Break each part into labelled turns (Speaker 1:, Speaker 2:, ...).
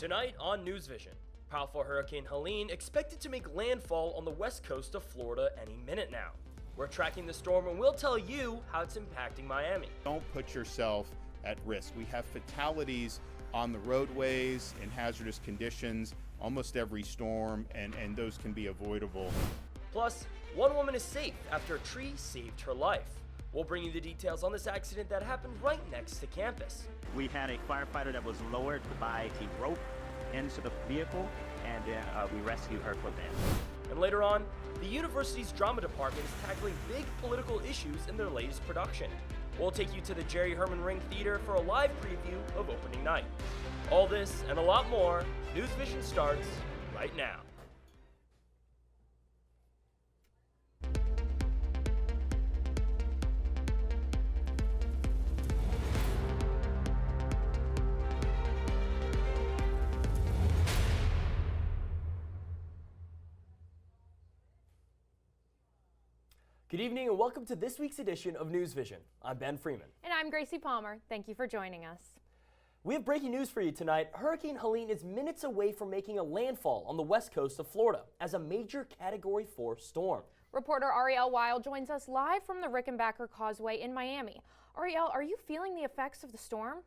Speaker 1: Tonight on NewsVision, powerful Hurricane Helene expected to make landfall on the west coast of Florida any minute now. We're tracking the storm and we'll tell you how it's impacting Miami.
Speaker 2: Don't put yourself at risk. We have fatalities on the roadways in hazardous conditions almost every storm, and those can be avoidable.
Speaker 1: Plus, one woman is safe after a tree saved her life. We'll bring you the details on this accident that happened right next to campus.
Speaker 3: We had a firefighter that was lowered by a rope into the vehicle, and we rescued her from there.
Speaker 1: And later on, the university's drama department is tackling big political issues in their latest production. We'll take you to the Jerry Herman Ring Theater for a live preview of opening night. All this and a lot more, NewsVision starts right now. Good evening and welcome to this week's edition of NewsVision. I'm Ben Freeman.
Speaker 4: And I'm Gracie Palmer. Thank you for joining us.
Speaker 1: We have breaking news for you tonight. Hurricane Helene is minutes away from making a landfall on the west coast of Florida as a major Category 4 storm.
Speaker 4: Reporter Ariel Wild joins us live from the Rickenbacker Causeway in Miami. Ariel, are you feeling the effects of the storm?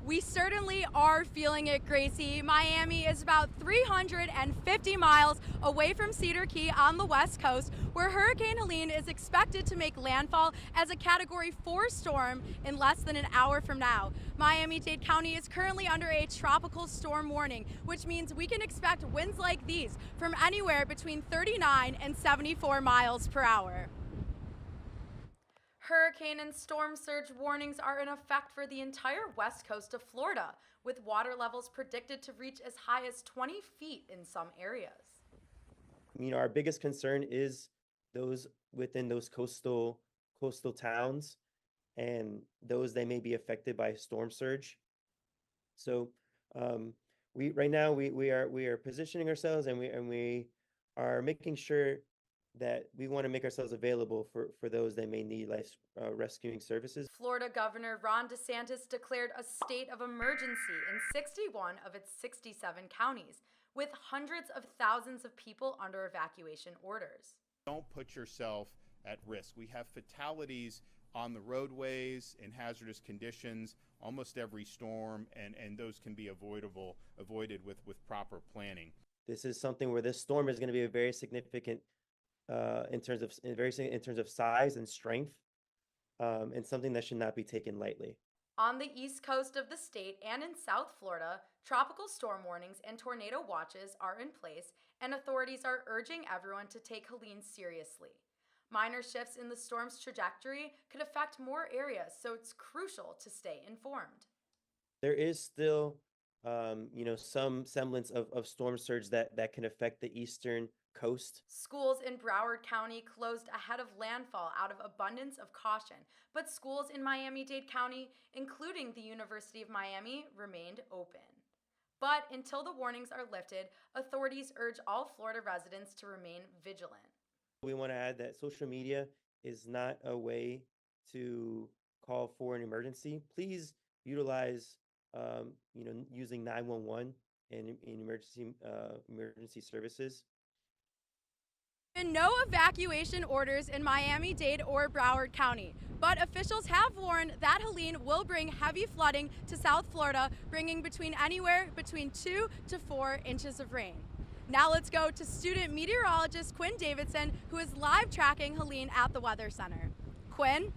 Speaker 5: We certainly are feeling it, Gracie. Miami is about 350 miles away from Cedar Key on the west coast, where Hurricane Helene is expected to make landfall as a Category 4 storm in less than an hour from now. Miami-Dade County is currently under a tropical storm warning, which means we can expect winds like these from anywhere between 39 and 74 miles per hour. Hurricane and storm surge warnings are in effect for the entire west coast of Florida, with water levels predicted to reach as high as 20 feet in some areas.
Speaker 6: Our biggest concern is those within those coastal towns and those that may be affected by storm surge. So right now we are positioning ourselves, and we are making sure that we want to make ourselves available for those that may need life rescuing services.
Speaker 5: Florida Governor Ron DeSantis declared a state of emergency in 61 of its 67 counties, with hundreds of thousands of people under evacuation orders.
Speaker 2: Don't put yourself at risk. We have fatalities on the roadways in hazardous conditions almost every storm, and those can be avoided with proper planning.
Speaker 6: This is something where this storm is going to be a very significant in terms of size and strength, and something that should not be taken lightly.
Speaker 5: On the east coast of the state and in South Florida, tropical storm warnings and tornado watches are in place, and authorities are urging everyone to take Helene seriously. Minor shifts in the storm's trajectory could affect more areas, so it's crucial to stay informed.
Speaker 6: There is still some semblance of storm surge that can affect the eastern coast.
Speaker 5: Schools in Broward County closed ahead of landfall out of abundance of caution, but schools in Miami-Dade County, including the University of Miami, remained open. But until the warnings are lifted, authorities urge all Florida residents to remain vigilant.
Speaker 6: We want to add that social media is not a way to call for an emergency. Please utilize using 911 and emergency services.
Speaker 5: No evacuation orders in Miami-Dade or Broward County, but officials have warned that Helene will bring heavy flooding to South Florida, bringing anywhere between 2 to 4 inches of rain. Now let's go to student meteorologist Quinn Davidson, who is live tracking Helene at the Weather Center. Quinn?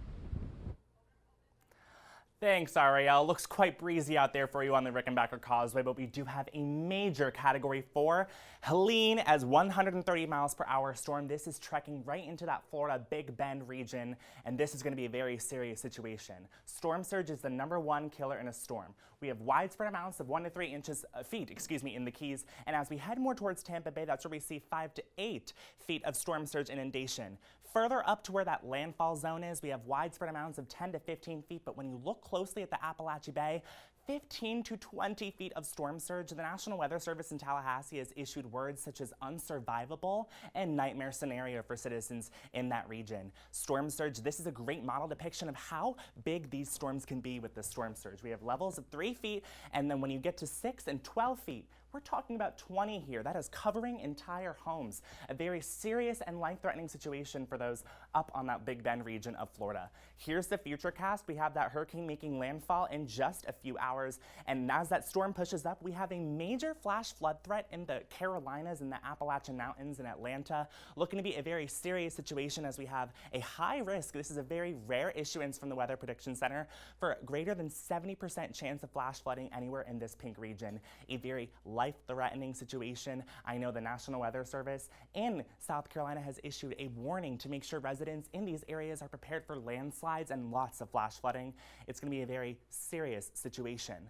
Speaker 7: Thanks, Ariel. Looks quite breezy out there for you on the Rickenbacker Causeway, but we do have a major Category 4 Helene as 130 miles per hour storm. This is trekking right into that Florida Big Bend region, and this is going to be a very serious situation. Storm surge is the #1 killer in a storm. We have widespread amounts of 1 to 3 feet in the Keys, and as we head more towards Tampa Bay, that's where we see 5 to 8 feet of storm surge inundation. Further up to where that landfall zone is, we have widespread amounts of 10 to 15 feet, but when you look closely at the Appalachia Bay, 15 to 20 feet of storm surge. The National Weather Service in Tallahassee has issued words such as unsurvivable and nightmare scenario for citizens in that region. Storm surge, this is a great model depiction of how big these storms can be with the storm surge. We have levels of 3 feet, and then when you get to 6 and 12 feet, we're talking about 20 here. That is covering entire homes. A very serious and life-threatening situation for those up on that Big Bend region of Florida. Here's the future cast. We have that hurricane making landfall in just a few hours. And as that storm pushes up, we have a major flash flood threat in the Carolinas and the Appalachian Mountains in Atlanta. Looking to be a very serious situation as we have a high risk. This is a very rare issuance from the Weather Prediction Center for greater than 70% chance of flash flooding anywhere in this pink region. A very life-threatening situation. I know the National Weather Service in South Carolina has issued a warning to make sure residents in these areas are prepared for landslides and lots of flash flooding. It's going to be a very serious situation.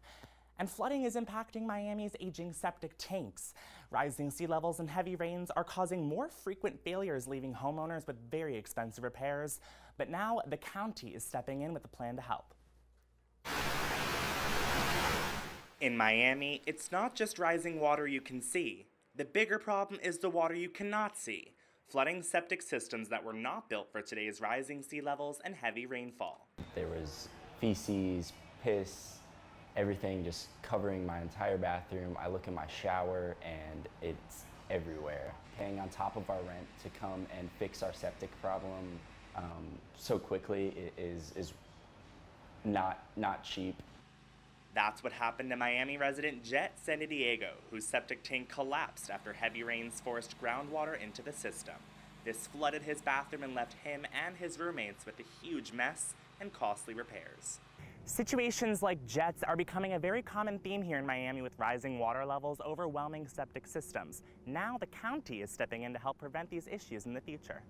Speaker 7: And flooding is impacting Miami's aging septic tanks. Rising sea levels and heavy rains are causing more frequent failures, leaving homeowners with very expensive repairs. But now the county is stepping in with a plan to help. In Miami, it's not just rising water you can see. The bigger problem is the water you cannot see. Flooding septic systems that were not built for today's rising sea levels and heavy rainfall.
Speaker 8: There was feces, piss, everything just covering my entire bathroom. I look in my shower and it's everywhere. Paying on top of our rent to come and fix our septic problem so quickly is not cheap.
Speaker 7: That's what happened to Miami resident Jet San Diego, whose septic tank collapsed after heavy rains forced groundwater into the system. This flooded his bathroom and left him and his roommates with a huge mess and costly repairs. Situations like Jet's are becoming a very common theme here in Miami, with rising water levels overwhelming septic systems. Now the county is stepping in to help prevent these issues in the future.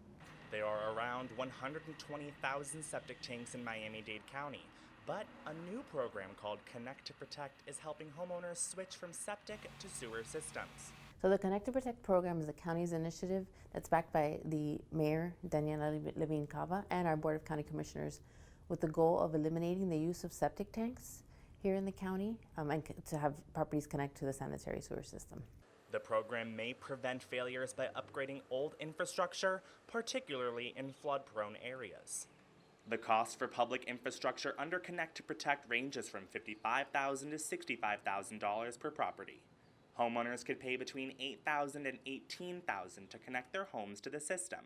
Speaker 7: There are around 120,000 septic tanks in Miami-Dade County. But a new program called Connect to Protect is helping homeowners switch from septic to sewer systems.
Speaker 9: So the Connect to Protect program is the county's initiative that's backed by the mayor, Daniela Levine Cava, and our Board of County Commissioners, with the goal of eliminating the use of septic tanks here in the county and to have properties connect to the sanitary sewer system.
Speaker 7: The program may prevent failures by upgrading old infrastructure, particularly in flood-prone areas. The cost for public infrastructure under Connect to Protect ranges from $55,000 to $65,000 per property. Homeowners could pay between $8,000 and $18,000 to connect their homes to the system.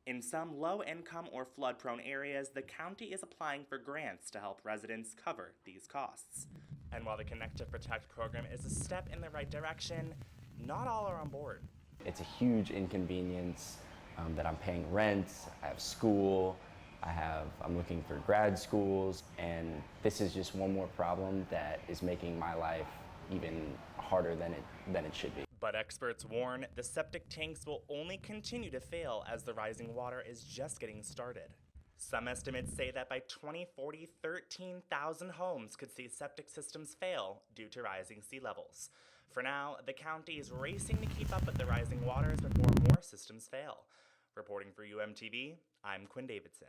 Speaker 7: In some low-income or flood-prone areas, the county is applying for grants to help residents cover these costs. And while the Connect to Protect program is a step in the right direction, not all are on board.
Speaker 8: It's a huge inconvenience that I'm paying rent, I have school, I'm looking for grad schools, and this is just one more problem that is making my life even harder than it should be.
Speaker 7: But experts warn the septic tanks will only continue to fail as the rising water is just getting started. Some estimates say that by 2040, 13,000 homes could see septic systems fail due to rising sea levels. For now, the county is racing to keep up with the rising waters before more systems fail. Reporting for UMTV, I'm Quinn Davidson.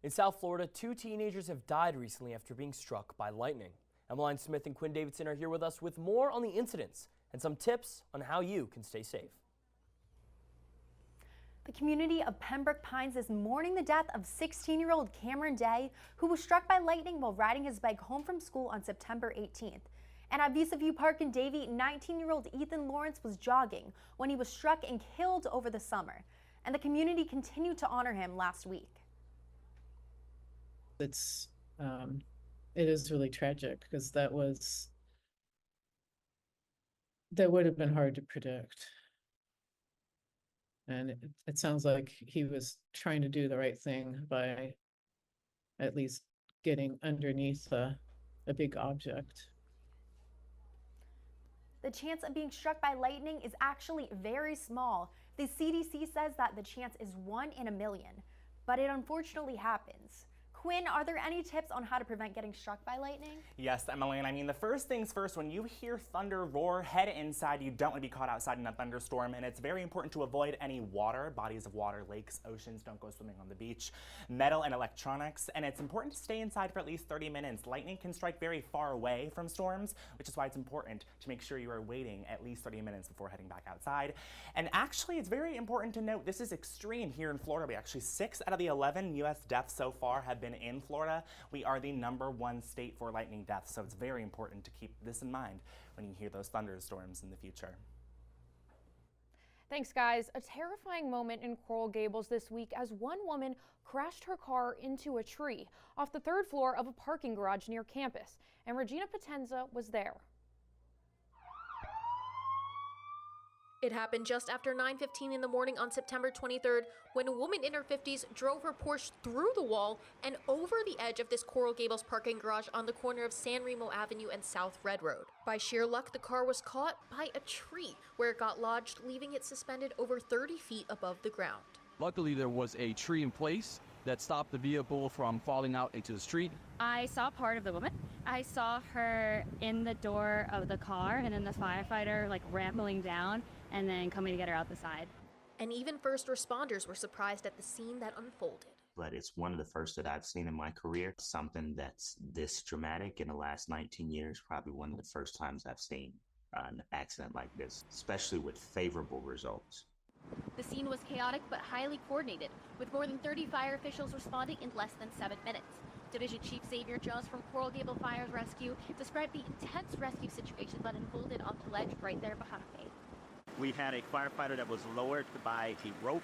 Speaker 1: In South Florida, 2 teenagers have died recently after being struck by lightning. Emmeline Smith and Quinn Davidson are here with us with more on the incidents and some tips on how you can stay safe.
Speaker 10: The community of Pembroke Pines is mourning the death of 16-year-old Cameron Day, who was struck by lightning while riding his bike home from school on September 18th. And at Vista View Park in Davie, 19-year-old Ethan Lawrence was jogging when he was struck and killed over the summer. And the community continued to honor him last week.
Speaker 11: It is really tragic because that would have been hard to predict. And it sounds like he was trying to do the right thing by at least getting underneath a big object.
Speaker 10: The chance of being struck by lightning is actually very small. The CDC says that the chance is 1 in a million, but it unfortunately happens. Quinn, are there any tips on how to prevent getting struck by lightning?
Speaker 7: Yes, Emily, and I mean, the first things first, when you hear thunder roar, head inside. You don't want to be caught outside in a thunderstorm, and it's very important to avoid any water, bodies of water, lakes, oceans. Don't go swimming on the beach, metal and electronics, and it's important to stay inside for at least 30 minutes. Lightning can strike very far away from storms, which is why it's important to make sure you are waiting at least 30 minutes before heading back outside. And actually, it's very important to note, this is extreme here in Florida. We actually 6 out of the 11 U.S. deaths so far have been in Florida. We are the #1 state for lightning deaths, so it's very important to keep this in mind when you hear those thunderstorms in the future.
Speaker 4: Thanks, guys. A terrifying moment in Coral Gables this week as one woman crashed her car into a tree off the 3rd floor of a parking garage near campus, and Regina Potenza was there.
Speaker 12: It happened just after 9:15 in the morning on September 23rd when a woman in her 50s drove her Porsche through the wall and over the edge of this Coral Gables parking garage on the corner of San Remo Avenue and South Red Road. By sheer luck, the car was caught by a tree where it got lodged, leaving it suspended over 30 feet above the ground.
Speaker 13: Luckily, there was a tree in place that stopped the vehicle from falling out into the street.
Speaker 14: I saw part of the woman. I saw her in the door of the car and then the firefighter rambling down and then coming to get her out the side.
Speaker 12: And even first responders were surprised at the scene that unfolded.
Speaker 3: But it's one of the first that I've seen in my career. Something that's this dramatic in the last 19 years, probably one of the first times I've seen an accident like this, especially with favorable results.
Speaker 15: The scene was chaotic but highly coordinated, with more than 30 fire officials responding in less than 7 minutes. Division Chief Xavier Jones from Coral Gables Fire Rescue described the intense rescue situation that unfolded on the ledge right there behind me.
Speaker 3: We had a firefighter that was lowered by a rope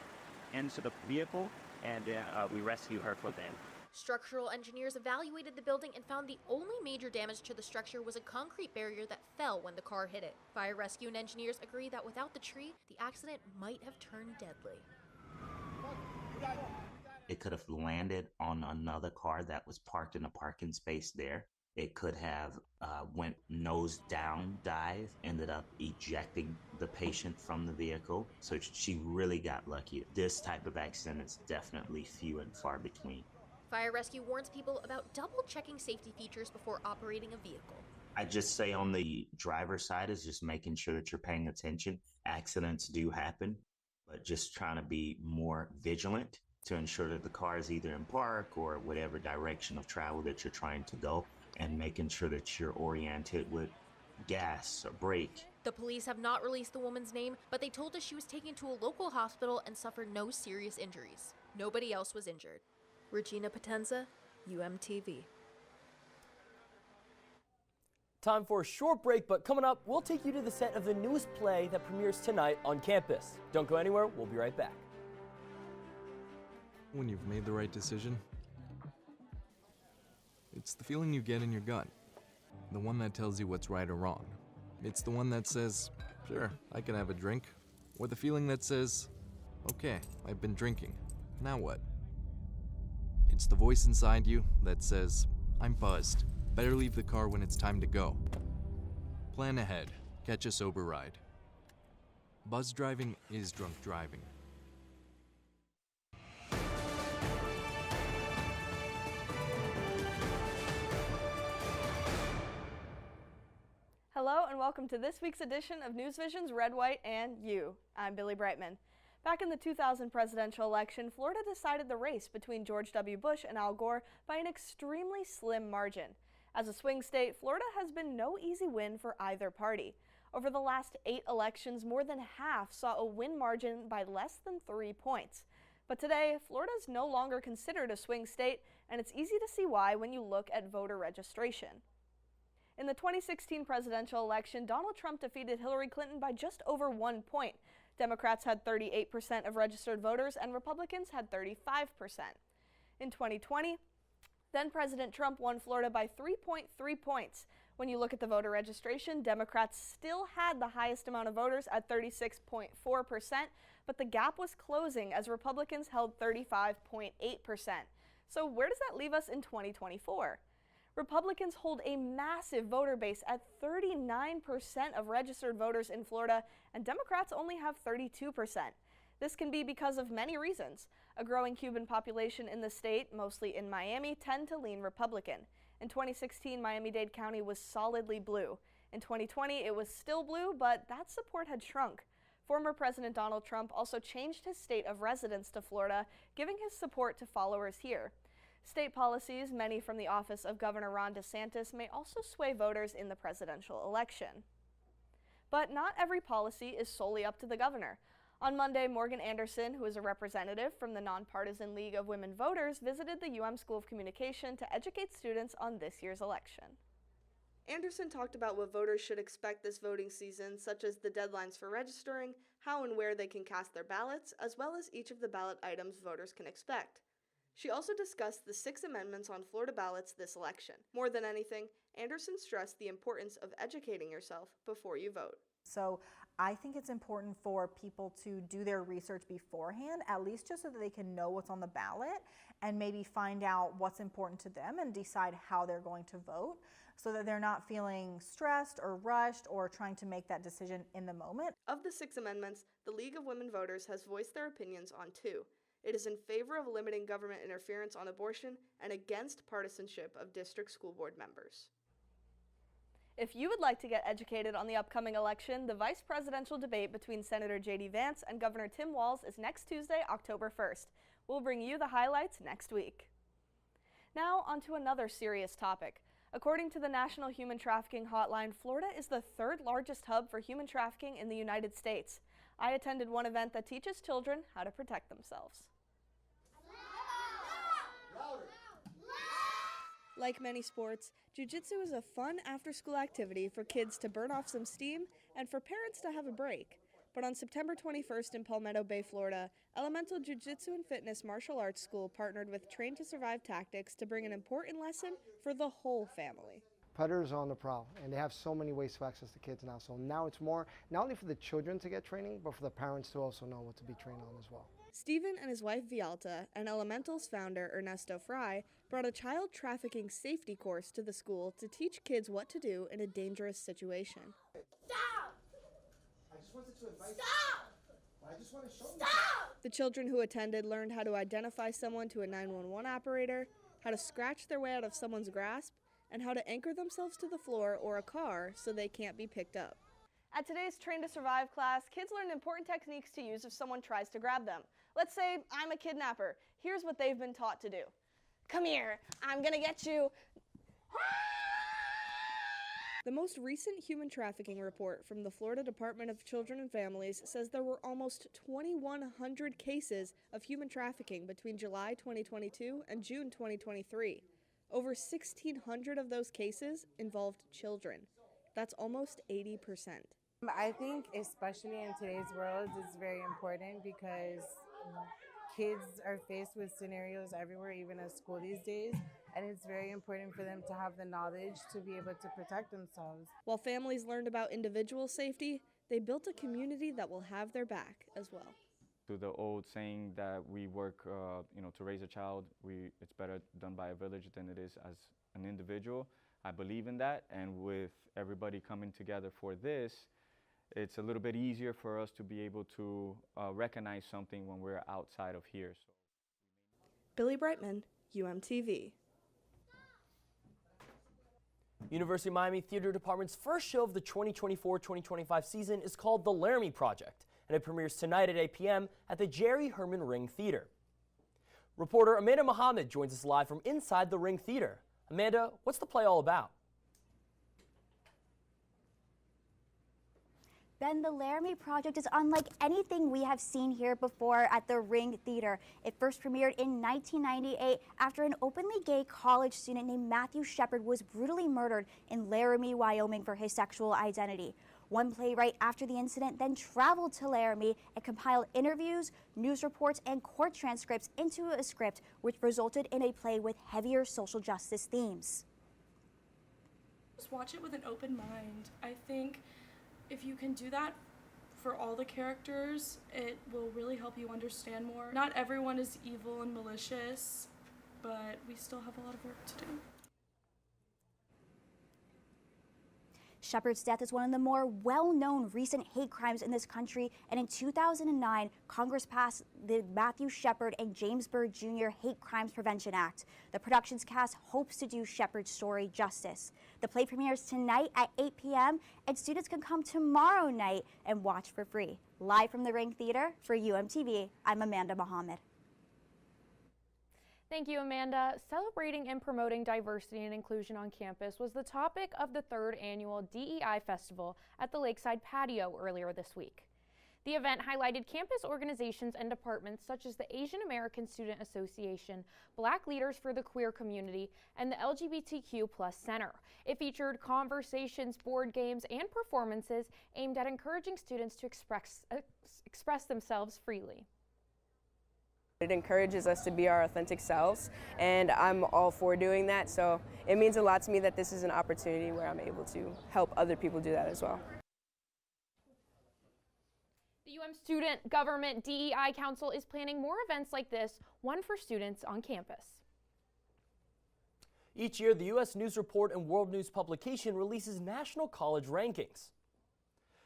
Speaker 3: into the vehicle, and we rescued her from there.
Speaker 12: Structural engineers evaluated the building and found the only major damage to the structure was a concrete barrier that fell when the car hit it. Fire rescue and engineers agree that without the tree, the accident might have turned deadly.
Speaker 3: It could have landed on another car that was parked in a parking space there. It could have went nose down dive, ended up ejecting the patient from the vehicle. So she really got lucky. This type of accident is definitely few and far between.
Speaker 12: Fire Rescue warns people about double-checking safety features before operating a vehicle.
Speaker 3: I just say on the driver's side is just making sure that you're paying attention. Accidents do happen, but just trying to be more vigilant to ensure that the car is either in park or whatever direction of travel that you're trying to go, and making sure that you're oriented with gas or brake.
Speaker 12: The police have not released the woman's name, but they told us she was taken to a local hospital and suffered no serious injuries. Nobody else was injured. Regina Potenza, UMTV.
Speaker 1: Time for a short break, but coming up, we'll take you to the set of the newest play that premieres tonight on campus. Don't go anywhere, we'll be right back.
Speaker 16: When you've made the right decision, it's the feeling you get in your gut. The one that tells you what's right or wrong. It's the one that says, sure, I can have a drink. Or the feeling that says, okay, I've been drinking. Now what? It's the voice inside you that says, I'm buzzed. Better leave the car when it's time to go. Plan ahead. Catch a sober ride. Buzz driving is drunk driving.
Speaker 17: Hello and welcome to this week's edition of NewsVision's Red, White, and You. I'm Billy Brightman. Back in the 2000 presidential election, Florida decided the race between George W. Bush and Al Gore by an extremely slim margin. As a swing state, Florida has been no easy win for either party. Over the last 8 elections, more than half saw a win margin by less than 3 points. But today, Florida is no longer considered a swing state, and it's easy to see why when you look at voter registration. In the 2016 presidential election, Donald Trump defeated Hillary Clinton by just over 1 point. Democrats had 38% of registered voters and Republicans had 35%. In 2020, then-President Trump won Florida by 3.3 points. When you look at the voter registration, Democrats still had the highest amount of voters at 36.4%, but the gap was closing as Republicans held 35.8%. So where does that leave us in 2024? Republicans hold a massive voter base at 39% of registered voters in Florida, and Democrats only have 32%. This can be because of many reasons. A growing Cuban population in the state, mostly in Miami, tend to lean Republican. In 2016, Miami-Dade County was solidly blue. In 2020, it was still blue, but that support had shrunk. Former President Donald Trump also changed his state of residence to Florida, giving his support to followers here. State policies, many from the office of Governor Ron DeSantis, may also sway voters in the presidential election. But not every policy is solely up to the governor. On Monday, Morgan Anderson, who is a representative from the Nonpartisan League of Women Voters, visited the UM School of Communication to educate students on this year's election. Anderson talked about what voters should expect this voting season, such as the deadlines for registering, how and where they can cast their ballots, as well as each of the ballot items voters can expect. She also discussed the 6 amendments on Florida ballots this election. More than anything, Anderson stressed the importance of educating yourself before you vote.
Speaker 18: So I think it's important for people to do their research beforehand, at least just so that they can know what's on the ballot and maybe find out what's important to them and decide how they're going to vote, so that they're not feeling stressed or rushed or trying to make that decision in the moment.
Speaker 17: Of the 6 amendments, the League of Women Voters has voiced their opinions on 2. It is in favor of limiting government interference on abortion and against partisanship of district school board members. If you would like to get educated on the upcoming election, the vice presidential debate between Senator J.D. Vance and Governor Tim Walz is next Tuesday, October 1st. We'll bring you the highlights next week. Now, on to another serious topic. According to the National Human Trafficking Hotline, Florida is the 3rd largest hub for human trafficking in the United States. I attended one event that teaches children how to protect themselves. Like many sports, jiu-jitsu is a fun after-school activity for kids to burn off some steam and for parents to have a break. But on September 21st in Palmetto Bay, Florida, Elemental Jiu-Jitsu and Fitness Martial Arts School partnered with Train to Survive Tactics to bring an important lesson for the whole family.
Speaker 19: Predators are on the prowl, and they have so many ways to access the kids now. So now it's more, not only for the children to get training, but for the parents to also know what to be trained on as well.
Speaker 17: Stephen and his wife Vialta and Elemental's founder Ernesto Fry brought a child trafficking safety course to the school to teach kids what to do in a dangerous situation.
Speaker 20: Stop!
Speaker 19: I just wanted to advise.
Speaker 20: Stop!
Speaker 19: I just want to show
Speaker 20: Stop!
Speaker 17: The children who attended learned how to identify someone to a 911 operator, how to scratch their way out of someone's grasp, and how to anchor themselves to the floor or a car so they can't be picked up. At today's Train to Survive class, kids learned important techniques to use if someone tries to grab them. Let's say I'm a kidnapper. Here's what they've been taught to do. Come here, I'm gonna get you. The most recent human trafficking report from the Florida Department of Children and Families says there were almost 2,100 cases of human trafficking between July 2022 and June 2023. Over 1,600 of those cases involved children. That's almost 80%.
Speaker 21: I think especially in today's world it's very important because kids are faced with scenarios everywhere, even at school these days, and it's very important for them to have the knowledge to be able to protect themselves.
Speaker 17: While families learned about individual safety, they built a community that will have their back as well.
Speaker 22: To the old saying that we work, to raise a child, it's better done by a village than it is as an individual. I believe in that, and with everybody coming together for this, it's a little bit easier for us to be able to recognize something when we're outside of here. So.
Speaker 17: Billy Brightman, UMTV.
Speaker 1: University of Miami Theater Department's first show of the 2024-2025 season is called The Laramie Project, and it premieres tonight at 8 p.m. at the Jerry Herman Ring Theater. Reporter Amanda Mohammed joins us live from inside the Ring Theater. Amanda, what's the play all about?
Speaker 23: Ben, the Laramie Project is unlike anything we have seen here before at the Ring Theater. It first premiered in 1998 after an openly gay college student named Matthew Shepard was brutally murdered in Laramie, Wyoming for his sexual identity. One playwright after the incident then traveled to Laramie and compiled interviews, news reports, and court transcripts into a script, which resulted in a play with heavier social justice themes.
Speaker 24: Just watch it with an open mind. I think if you can do that for all the characters, it will really help you understand more. Not everyone is evil and malicious, but we still have a lot of work to do.
Speaker 23: Shepard's death is one of the more well-known recent hate crimes in this country, and in 2009, Congress passed the Matthew Shepard and James Byrd Jr. Hate Crimes Prevention Act. The production's cast hopes to do Shepard's story justice. The play premieres tonight at 8 p.m., and students can come tomorrow night and watch for free. Live from the Ring Theater for UMTV, I'm Amanda Mohammed.
Speaker 4: Thank you, Amanda. Celebrating and promoting diversity and inclusion on campus was the topic of the 3rd annual DEI Festival at the Lakeside Patio earlier this week. The event highlighted campus organizations and departments such as the Asian American Student Association, Black Leaders for the Queer Community, and the LGBTQ+ Center. It featured conversations, board games, and performances aimed at encouraging students to express themselves freely.
Speaker 2: It encourages us to be our authentic selves, and I'm all for doing that, so it means a lot to me that this is an opportunity where I'm able to help other people do that as well.
Speaker 4: The UM Student Government DEI Council is planning more events like this, one for students on campus.
Speaker 1: Each year, the U.S. News Report and World News publication releases national college rankings.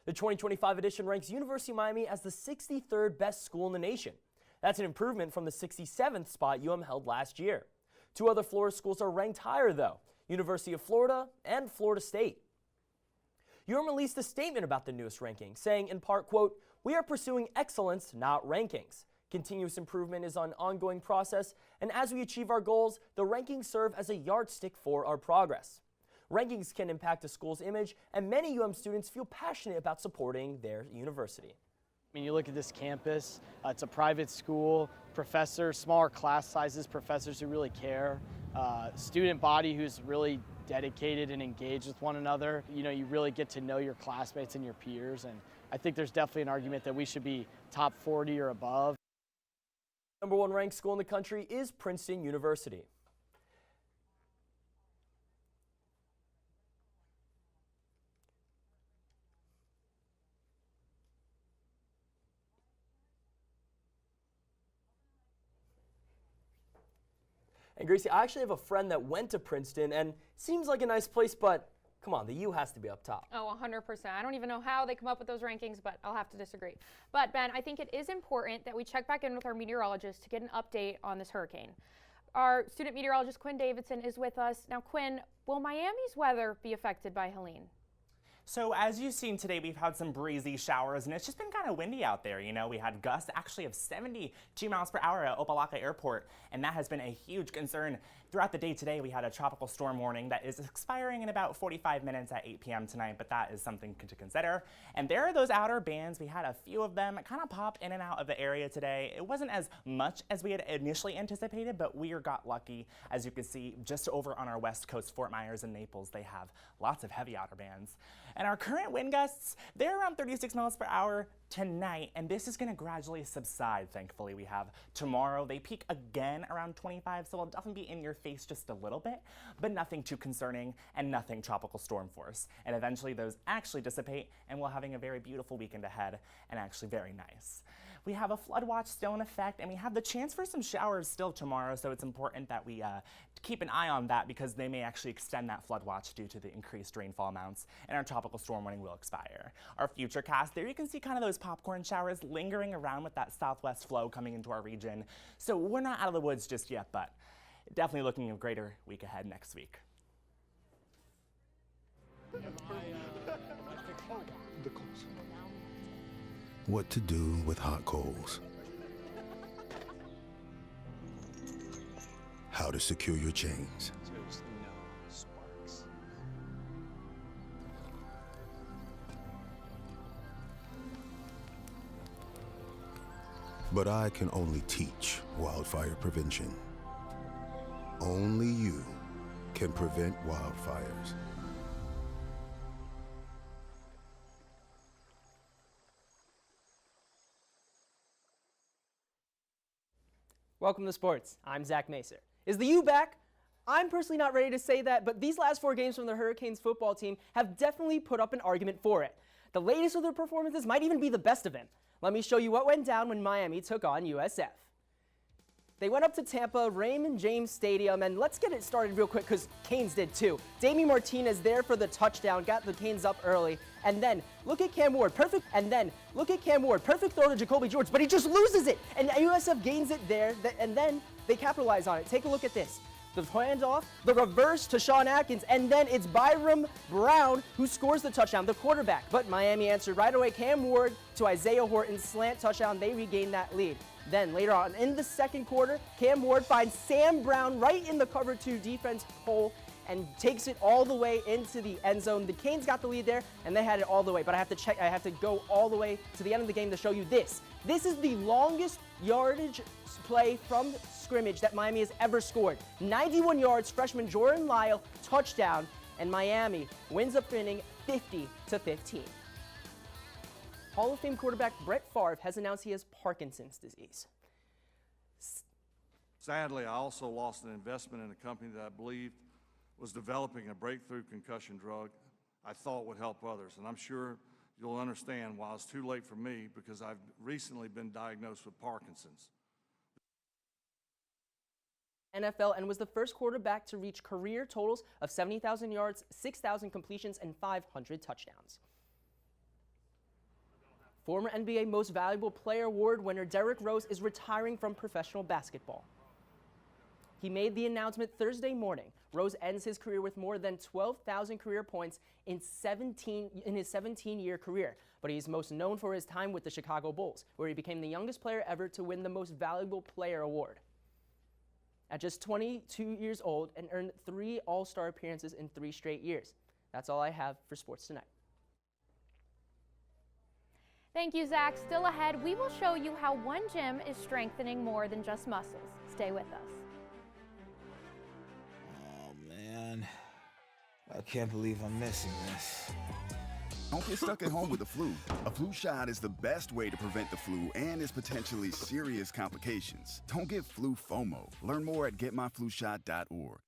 Speaker 1: The 2025 edition ranks University of Miami as the 63rd best school in the nation. That's an improvement from the 67th spot UM held last year. 2 other Florida schools are ranked higher, though, University of Florida and Florida State. UM released a statement about the newest ranking, saying in part, quote, "We are pursuing excellence, not rankings. Continuous improvement is an ongoing process, and as we achieve our goals, the rankings serve as a yardstick for our progress. Rankings can impact a school's image, and many UM students feel passionate about supporting their university."
Speaker 5: I mean, you look at this campus, it's a private school, professors, smaller class sizes, professors who really care, student body who's really dedicated and engaged with one another. You know, you really get to know your classmates and your peers, and I think there's definitely an argument that we should be top 40 or above.
Speaker 1: Number 1 ranked school in the country is Princeton University. And Gracie, I actually have a friend that went to Princeton and seems like a nice place, but come on, the U has to be up top.
Speaker 4: Oh, 100%. I don't even know how they come up with those rankings, but I'll have to disagree. But Ben, I think it is important that we check back in with our meteorologist to get an update on this hurricane. Our student meteorologist Quinn Davidson is with us. Now, Quinn, will Miami's weather be affected by Helene?
Speaker 7: So as you've seen today, we've had some breezy showers, and it's just been kind of windy out there. You know, we had gusts actually of 72 miles per hour at Opa-locka Airport, and that has been a huge concern. Throughout the day today, we had a tropical storm warning that is expiring in about 45 minutes at 8 p.m. tonight, but that is something to consider. And there are those outer bands. We had a few of them kind of pop in and out of the area today. It wasn't as much as we had initially anticipated, but we got lucky. As you can see, just over on our west coast, Fort Myers and Naples, they have lots of heavy outer bands. And our current wind gusts, they're around 36 miles per hour tonight, and this is going to gradually subside, thankfully. We have tomorrow, they peak again around 25, so they'll definitely be in your face just a little bit, but nothing too concerning and nothing tropical storm force. And eventually those actually dissipate, and we're having a very beautiful weekend ahead, and actually very nice. We have a flood watch still in effect, and we have the chance for some showers still tomorrow, so it's important that we keep an eye on that because they may actually extend that flood watch due to the increased rainfall amounts, and our tropical storm warning will expire. Our future cast, there you can see kind of those popcorn showers lingering around with that southwest flow coming into our region. So we're not out of the woods just yet, but definitely looking a greater week ahead next week.
Speaker 6: What to do with hot coals. How to secure your chains. But I can only teach wildfire prevention. Only you can prevent wildfires.
Speaker 9: Welcome to sports. I'm Zach Macer. Is the U back? I'm personally not ready to say that, but these last 4 games from the Hurricanes football team have definitely put up an argument for it. The latest of their performances might even be the best of them. Let me show you what went down when Miami took on USF. They went up to Tampa, Raymond James Stadium, and let's get it started real quick because Canes did too. Damien Martinez there for the touchdown, got the Canes up early. And then look at Cam Ward, perfect throw to Jacoby George, but he just loses it. And USF gains it there, and then they capitalize on it. Take a look at this. The handoff, the reverse to Sean Atkins, and then it's Byram Brown who scores the touchdown, the quarterback. But Miami answered right away. Cam Ward to Isaiah Horton, slant touchdown. They regain that lead. Then later on in the second quarter, Cam Ward finds Sam Brown right in the cover 2 defense hole and takes it all the way into the end zone. The Canes got the lead there, and they had it all the way. But I have to go all the way to the end of the game to show you this. This is the longest yardage play from scrimmage that Miami has ever scored. 91 yards, freshman Jordan Lyle, touchdown, and Miami wins up inning 50-15. Hall of Fame quarterback Brett Favre has announced he has Parkinson's disease.
Speaker 8: Sadly, I also lost an investment in a company that I believed was developing a breakthrough concussion drug I thought would help others. And I'm sure you'll understand why it's too late for me, because I've recently been diagnosed with Parkinson's.
Speaker 9: NFL and was the first quarterback to reach career totals of 70,000 yards, 6,000 completions, and 500 touchdowns. Former NBA Most Valuable Player Award winner Derrick Rose is retiring from professional basketball. He made the announcement Thursday morning. Rose ends his career with more than 12,000 career points in his 17-year career, but he's most known for his time with the Chicago Bulls, where he became the youngest player ever to win the Most Valuable Player Award. At just 22 years old and earned 3 All-Star appearances in 3 straight years. That's all I have for sports tonight.
Speaker 4: Thank you, Zach. Still ahead, we will show you how one gym is strengthening more than just muscles. Stay with us.
Speaker 10: Oh, man. I can't believe I'm missing this.
Speaker 11: Don't get stuck at home with the flu. A flu shot is the best way to prevent the flu and its potentially serious complications. Don't get flu FOMO. Learn more at getmyflushot.org.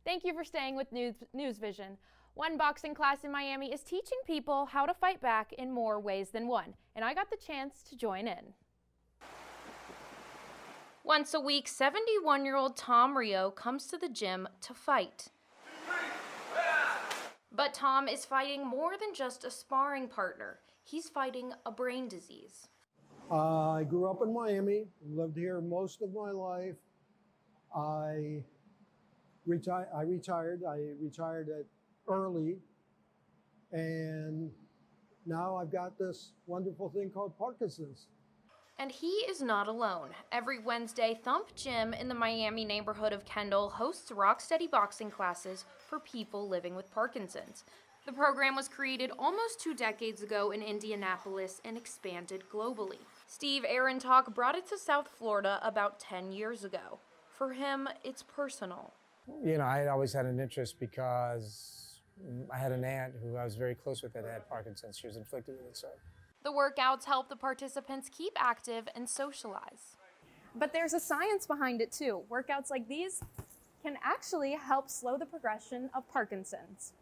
Speaker 4: Thank you for staying with NewsVision. One boxing class in Miami is teaching people how to fight back in more ways than one, and I got the chance to join in. Once a week, 71-year-old Tom Rio comes to the gym to fight. But Tom is fighting more than just a sparring partner. He's fighting a brain disease.
Speaker 13: I grew up in Miami, lived here most of my life. I retired at early, and now I've got this wonderful thing called Parkinson's.
Speaker 4: And he is not alone. Every Wednesday, Thump Gym in the Miami neighborhood of Kendall hosts rock-steady boxing classes for people living with Parkinson's. The program was created almost 2 decades ago in Indianapolis and expanded globally. Steve Arentalk brought it to South Florida about 10 years ago. For him, it's personal.
Speaker 25: You know, I had always had an interest because I had an aunt who I was very close with that had Parkinson's. She was inflicted with it, so.
Speaker 4: The workouts help the participants keep active and socialize.
Speaker 26: But there's a science behind it too. Workouts like these can actually help slow the progression of Parkinson's.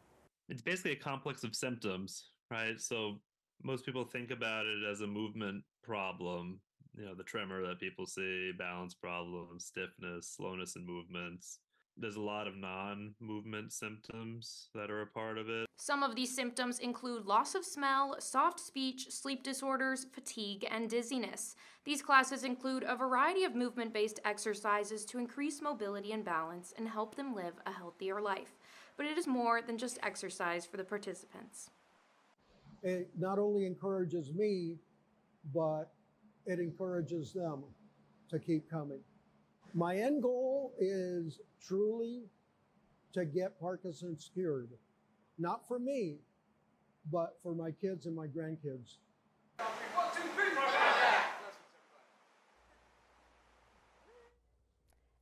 Speaker 27: It's basically a complex of symptoms, right? So most people think about it as a movement problem. You know, the tremor that people see, balance problems, stiffness, slowness in movements. There's a lot of non-movement symptoms that are a part of it.
Speaker 4: Some of these symptoms include loss of smell, soft speech, sleep disorders, fatigue, and dizziness. These classes include a variety of movement-based exercises to increase mobility and balance and help them live a healthier life. But it is more than just exercise for the participants.
Speaker 13: It not only encourages me, but it encourages them to keep coming. My end goal is truly to get Parkinson's cured. Not for me, but for my kids and my grandkids.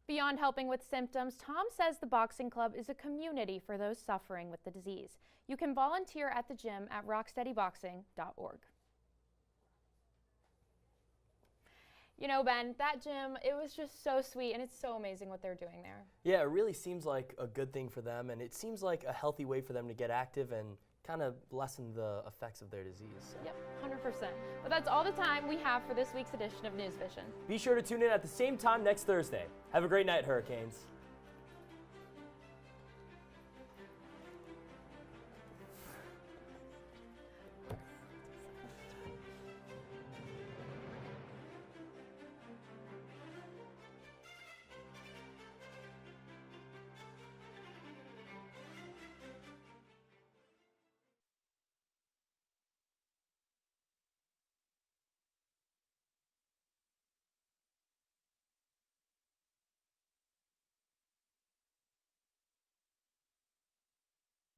Speaker 4: Beyond helping with symptoms, Tom says the boxing club is a community for those suffering with the disease. You can volunteer at the gym at rocksteadyboxing.org. You know, Ben, that gym, it was just so sweet, and it's so amazing what they're doing there.
Speaker 1: Yeah, it really seems like a good thing for them, and it seems like a healthy way for them to get active and kind of lessen the effects of their disease. So.
Speaker 4: Yep, 100%. But that's all the time we have for this week's edition of NewsVision.
Speaker 1: Be sure to tune in at the same time next Thursday. Have a great night, Hurricanes.